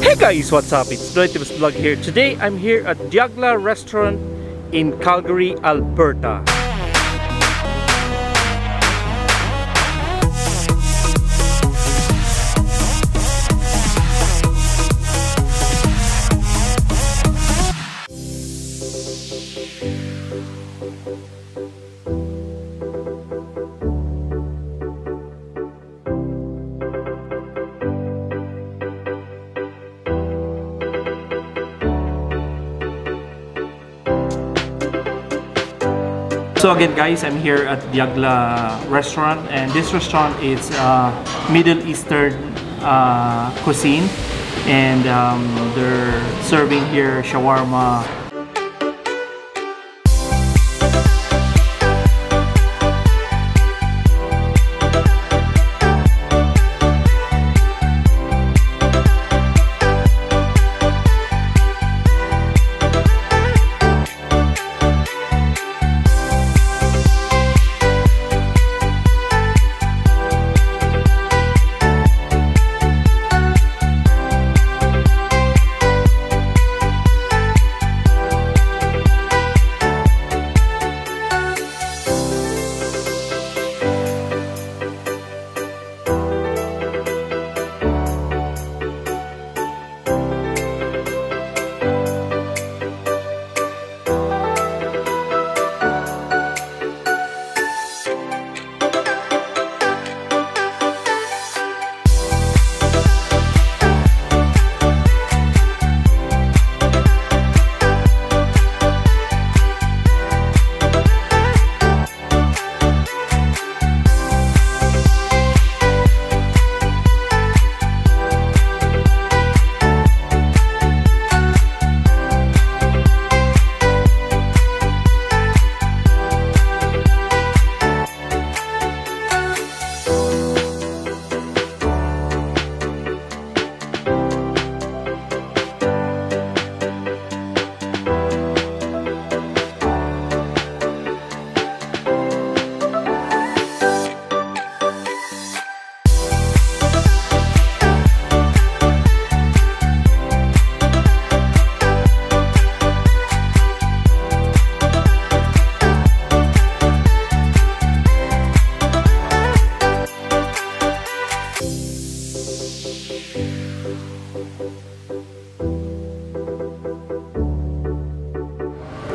Hey guys, what's up? It's Relatives Vlog here. Today I'm here at Deagla Restaurant in Calgary, Alberta. So again guys, I'm here at Deagla Restaurant, and this restaurant is Middle Eastern cuisine, and they're serving here shawarma.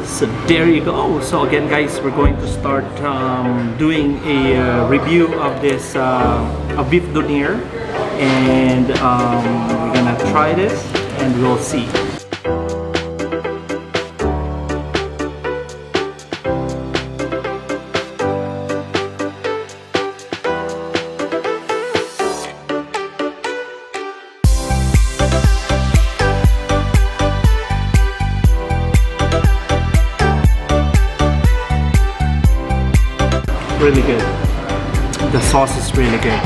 So there you go. So again guys, we're going to start doing a review of this beef doner, and we're gonna try this and we'll see. Really good. The sauce is really good.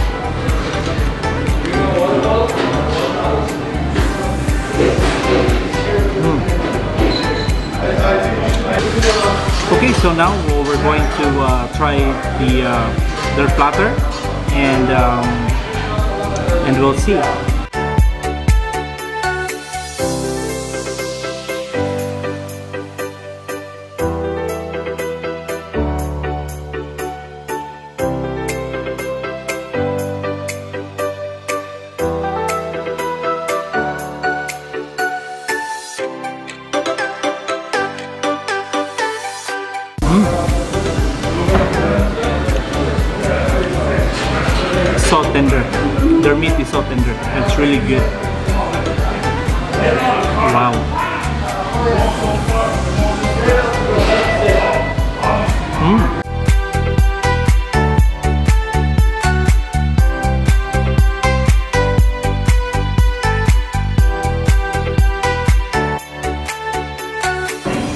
Okay, so now we're going to try their platter, and we'll see. So tender. Their meat is so tender. It's really good. Wow.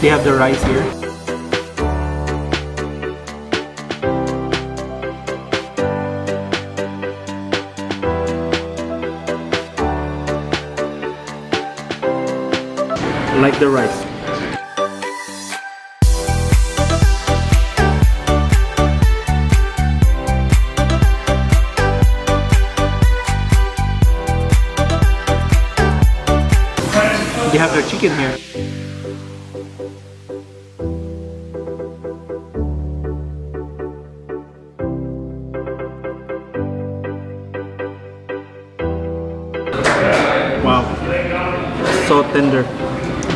They have the rice here. Like the rice. They have their chicken here. Wow, so tender.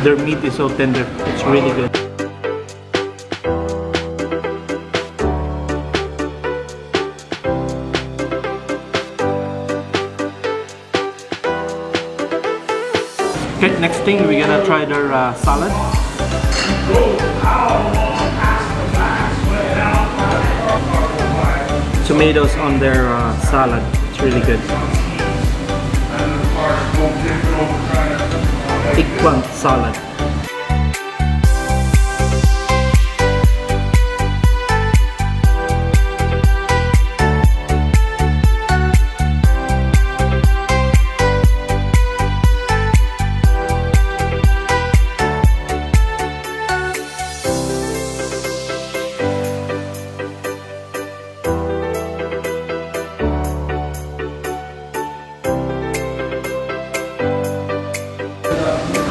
Their meat is so tender. It's really good. Okay, next thing we're gonna try their salad. Tomatoes on their salad. It's really good. Eggplant salad.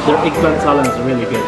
Their eggplant salad is really good.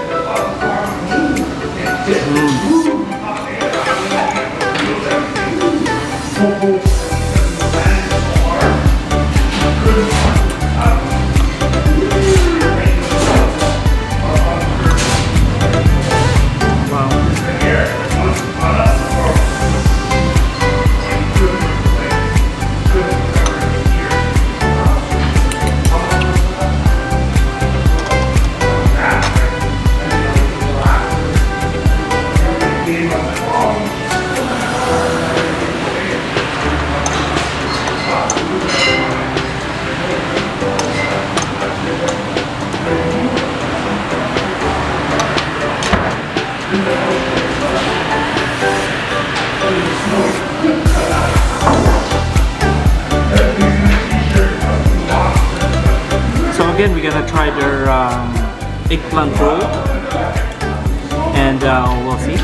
So again, we're gonna try their eggplant roll, and we'll see.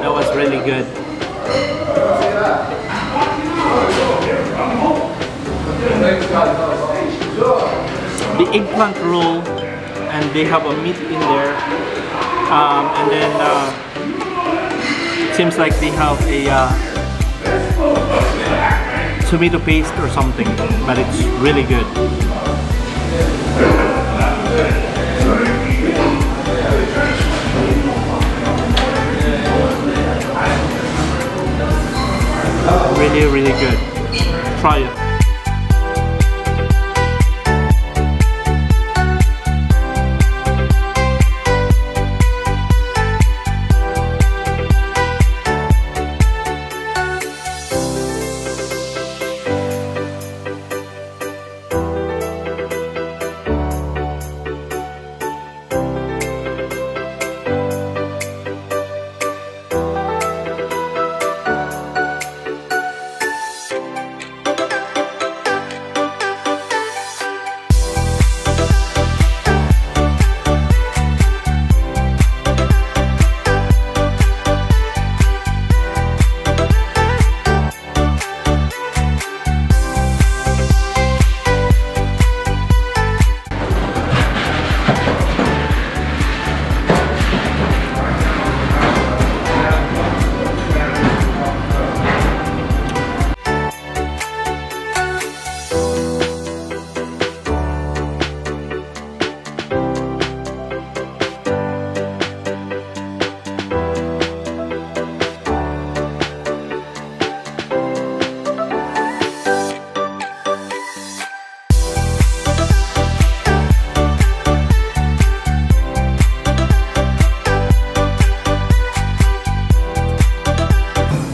That was really good. The eggplant roll, and they have a meat in there, and then it seems like they have a tomato paste or something, but it's really good. Really, really good. Try it.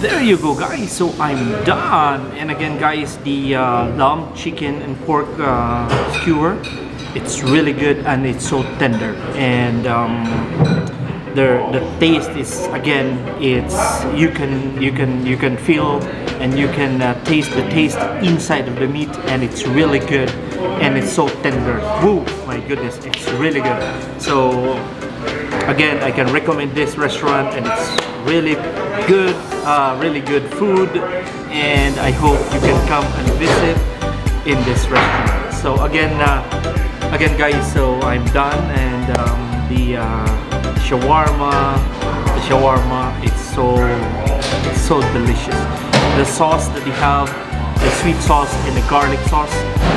There you go, guys. So I'm done. And again, guys, the lamb, chicken, and pork skewer, it's really good and it's so tender. And the taste is, again, it's you can feel and you can taste the taste inside of the meat, and it's really good. and it's so tender. Woo, my goodness, it's really good. So again, I can recommend this restaurant, and it's really good food, and I hope you can come and visit in this restaurant. So again guys, so I'm done, and the shawarma, it's so delicious. The sauce that they have, the sweet sauce and the garlic sauce,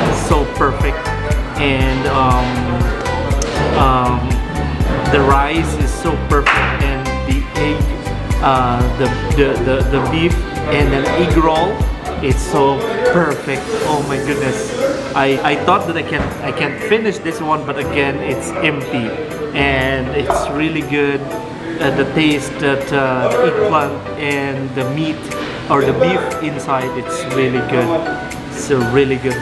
is so perfect, and the rice is so perfect, and the egg, the beef and an egg roll, it's so perfect. Oh my goodness, I thought that I can't finish this one, but again, it's empty, and it's really good. The taste that the eggplant and the meat or the beef inside, it's really good. So really good.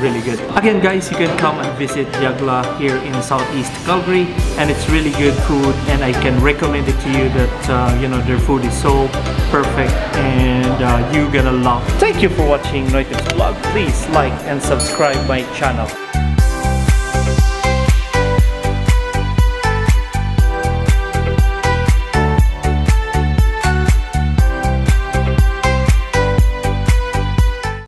Again guys, you can come and visit Deagla here in Southeast Calgary, and it's really good food, and I can recommend it to you that you know, their food is so perfect, and you're gonna love. Thank you for watching Noiten's vlog. Please like and subscribe my channel.